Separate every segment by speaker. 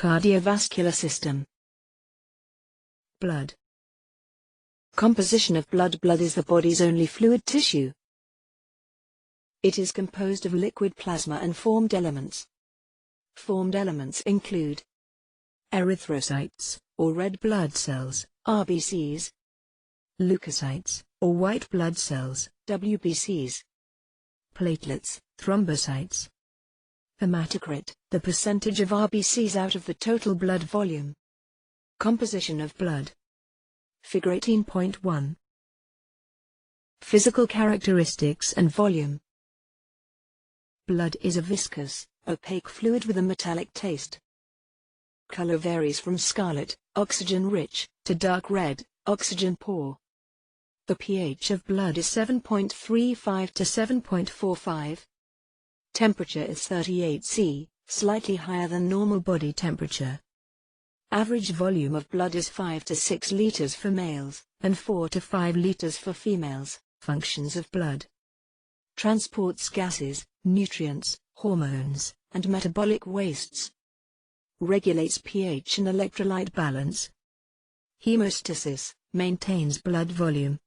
Speaker 1: Cardiovascular system. Blood. Composition of blood. Blood is the body's only fluid tissue. It is composed of liquid plasma and formed elements. Formed elements include erythrocytes, or red blood cells, RBCs, leukocytes, or white blood cells, WBCs, platelets, thrombocytes, hematocrit, the percentage of RBCs out of the total blood volume. Composition of blood. Figure 18.1. Physical characteristics and volume. Blood is a viscous, opaque fluid with a metallic taste. Color varies from scarlet, oxygen-rich, to dark red, oxygen-poor. The pH of blood is 7.35 to 7.45. Temperature is 38 C, slightly higher than normal body temperature. Average volume of blood is 5 to 6 liters for males, and 4 to 5 liters for females. Functions of blood. Transports gases, nutrients, hormones, and metabolic wastes. Regulates pH and electrolyte balance. Hemostasis, maintains blood volume.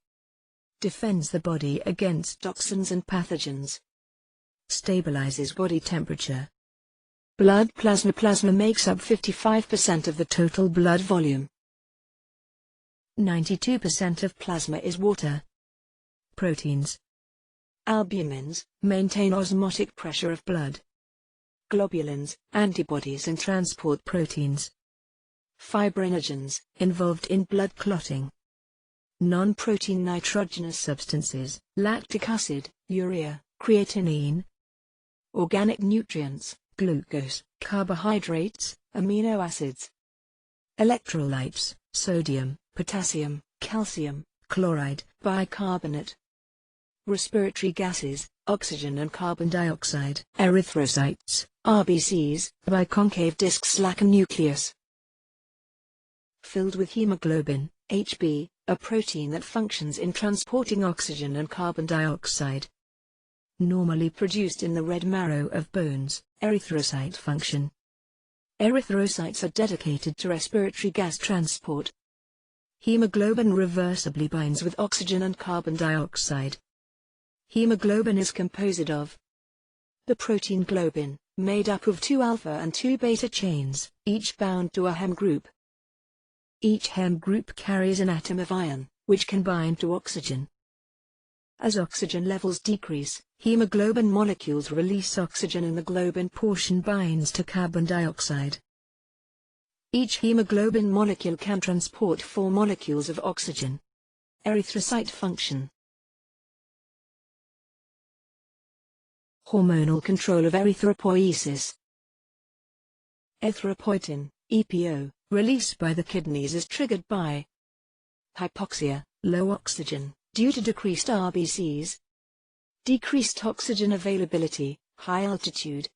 Speaker 1: Defends the body against toxins and pathogens. Stabilizes body temperature. Blood plasma. Plasma makes up 55% of the total blood volume. 92% of plasma is water. Proteins. Albumins, maintain osmotic pressure of blood. Globulins, antibodies and transport proteins. Fibrinogens, involved in blood clotting. Non-protein nitrogenous substances, lactic acid, urea, creatinine. Organic nutrients, glucose, carbohydrates, amino acids. Electrolytes, sodium, potassium, calcium, chloride, bicarbonate. Respiratory gases, oxygen and carbon dioxide. Erythrocytes, RBCs, biconcave discs lack a nucleus. Filled with hemoglobin, Hb, a protein that functions in transporting oxygen and carbon dioxide. Normally produced in the red marrow of bones, erythrocyte function. Erythrocytes are dedicated to respiratory gas transport. Hemoglobin reversibly binds with oxygen and carbon dioxide. Hemoglobin is composed of the protein globin, made up of 2 alpha and 2 beta chains, each bound to a hem group. Each hem group carries an atom of iron, which can bind to oxygen. As oxygen levels decrease, hemoglobin molecules release oxygen and the globin portion binds to carbon dioxide. Each hemoglobin molecule can transport 4 molecules of oxygen. Erythrocyte function. Hormonal control of erythropoiesis. Erythropoietin, EPO, released by the kidneys is triggered by hypoxia, low oxygen, due to decreased RBCs, decreased oxygen availability, high altitude,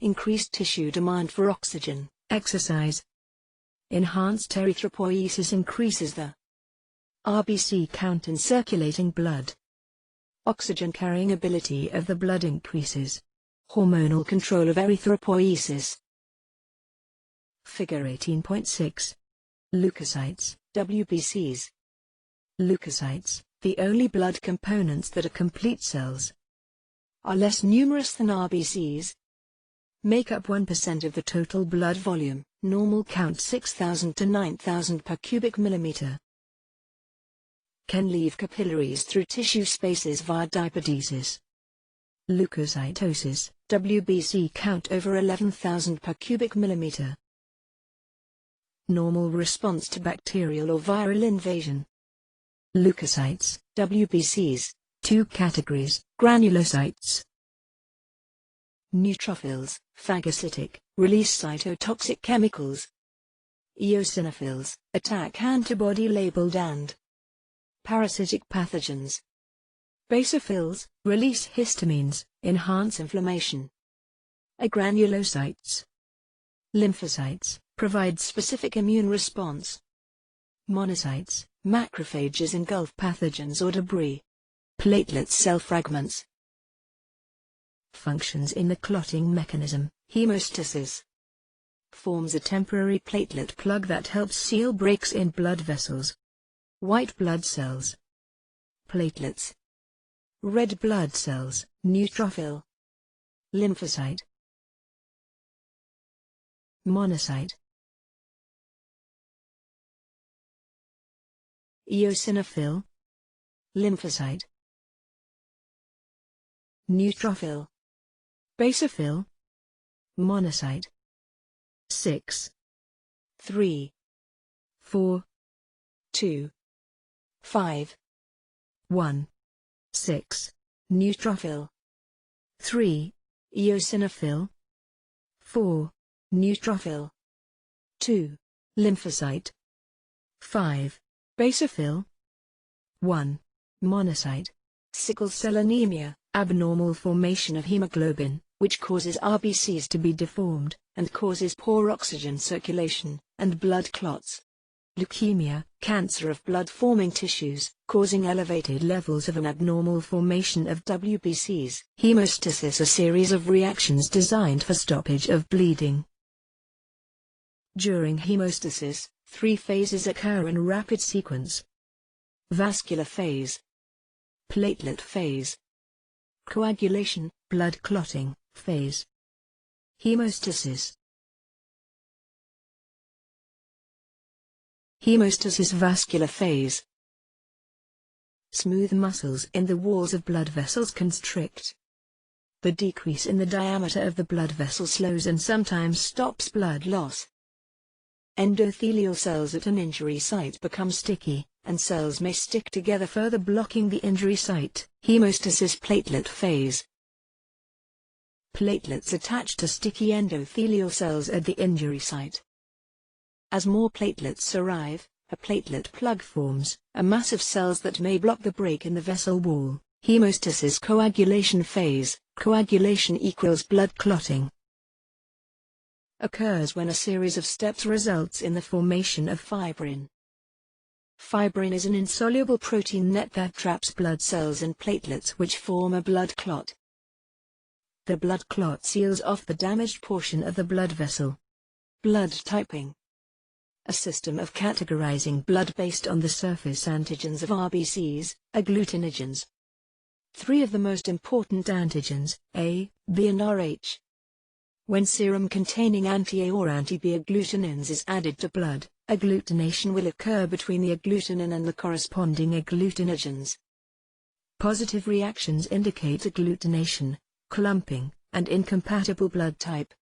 Speaker 1: increased tissue demand for oxygen, exercise. Enhanced erythropoiesis increases the RBC count in circulating blood. Oxygen-carrying ability of the blood increases. Hormonal control of erythropoiesis. Figure 18.6. Leukocytes, WBCs. Leukocytes, the only blood components that are complete cells, are less numerous than RBCs. Make up 1% of the total blood volume, normal count 6,000 to 9,000 per cubic millimeter. Can leave capillaries through tissue spaces via dipodesis. Leukocytosis, WBC count over 11,000 per cubic millimeter. Normal response to bacterial or viral invasion. Leukocytes, WBCs, 2 categories, granulocytes. Neutrophils, phagocytic, release cytotoxic chemicals. Eosinophils, attack antibody-labeled and parasitic pathogens. Basophils, release histamines, enhance inflammation. Agranulocytes. Lymphocytes, provide specific immune response. Monocytes, macrophages engulf pathogens or debris. Platelet cell fragments. Functions in the clotting mechanism, hemostasis. Forms a temporary platelet plug that helps seal breaks in blood vessels. White blood cells. Platelets. Red blood cells, neutrophil. Lymphocyte. Monocyte. Eosinophil. Lymphocyte. Neutrophil. Basophil. Monocyte. 6, 3, 4, 2, 5, 1, 6, neutrophil. 3, eosinophil. 4, neutrophil. 2, lymphocyte. 5, basophil. 1, monocyte. Sickle cell anemia, abnormal formation of hemoglobin, which causes RBCs to be deformed, and causes poor oxygen circulation, and blood clots. Leukemia, cancer of blood-forming tissues, causing elevated levels of an abnormal formation of WBCs. Hemostasis, a series of reactions designed for stoppage of bleeding. During hemostasis, 3 phases occur in rapid sequence. Vascular phase. Platelet phase. Coagulation, blood clotting, phase. Hemostasis. Hemostasis vascular phase. Smooth muscles in the walls of blood vessels constrict. The decrease in the diameter of the blood vessel slows and sometimes stops blood loss. Endothelial cells at an injury site become sticky, and cells may stick together, further blocking the injury site. Hemostasis platelet phase. Platelets attach to sticky endothelial cells at the injury site. As more platelets arrive, a platelet plug forms, a mass of cells that may block the break in the vessel wall. Hemostasis coagulation phase. Coagulation equals blood clotting. Occurs when a series of steps results in the formation of fibrin. Fibrin is an insoluble protein net that traps blood cells and platelets, which form a blood clot. The blood clot seals off the damaged portion of the blood vessel. Blood typing. A system of categorizing blood based on the surface antigens of RBCs, agglutinogens. 3 of the most important antigens, A, B and Rh. When serum containing anti-A or anti-B agglutinins is added to blood, agglutination will occur between the agglutinin and the corresponding agglutinogens. Positive reactions indicate agglutination, clumping, and incompatible blood type.